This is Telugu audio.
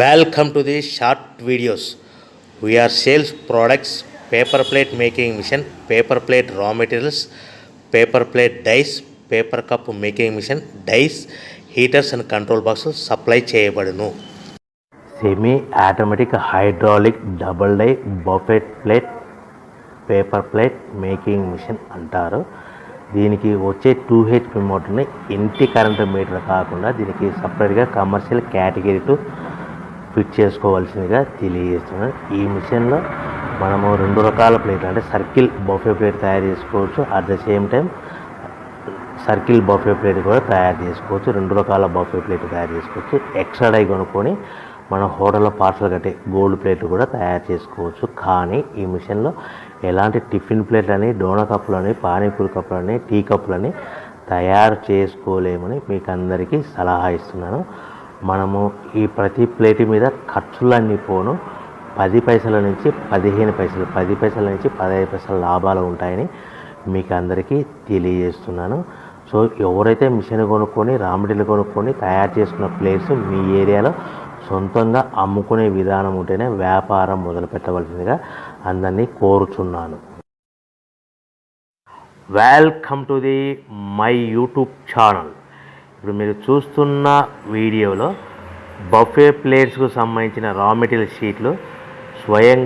Welcome to the short videos. We are sales products, paper plate making machine, paper plate raw materials, paper plate dies, paper cup making machine, dies, heaters and control boxes supply చేయబడును. Semi automatic hydraulic double die buffet plate paper plate making machine అంటారు. దీనికి వచ్చే 2HP మోటార్ని ఇంటి కరెంటు మీటర్ కాకుండా దీనికి సపరేట్గా కమర్షియల్ కేటగిరీ ఫిట్ చేసుకోవాల్సిందిగా తెలియజేస్తున్నాను. ఈ మిషన్లో మనము 2 రకాల ప్లేట్లు అంటే సర్కిల్ బఫే ప్లేట్ తయారు చేసుకోవచ్చు. At the same time circle buffet plate కూడా తయారు చేసుకోవచ్చు. 2 రకాల బఫే ప్లేట్ తయారు చేసుకోవచ్చు. ఎక్స్ట్రా డై కొనుక్కొని మన హోటల్లో పార్సల్ కట్టే గోల్డ్ ప్లేట్లు కూడా తయారు చేసుకోవచ్చు. కానీ ఈ మిషన్లో ఎలాంటి టిఫిన్ ప్లేట్లని, డోనా కప్పులని, పానీపూరి కప్పులని, టీ కప్పులని తయారు చేసుకోలేమని మీకు అందరికీ సలహా ఇస్తున్నాను. మనము ఈ ప్రతి ప్లేట్ మీద ఖర్చులన్నీ పోను 10 పైసల నుంచి 15 పైసలు, 10 పైసల నుంచి 15 పైసల లాభాలు ఉంటాయని మీకు అందరికీ తెలియజేస్తున్నాను. సో ఎవరైతే మిషన్ కొనుక్కొని రా మెటీరియల్ కొనుక్కొని తయారు చేసుకున్న ప్లేట్స్ మీ ఏరియాలో సొంతంగా అమ్ముకునే విధానం ఉంటేనే వ్యాపారం మొదలు పెట్టవలసిందిగా అందరినీ కోరుచున్నాను. Welcome to the my YouTube channel. ఇప్పుడు మీరు చూస్తున్న వీడియోలో బఫే ప్లేట్స్కు సంబంధించిన రా మెటీరియల్ షీట్లు స్వయంగా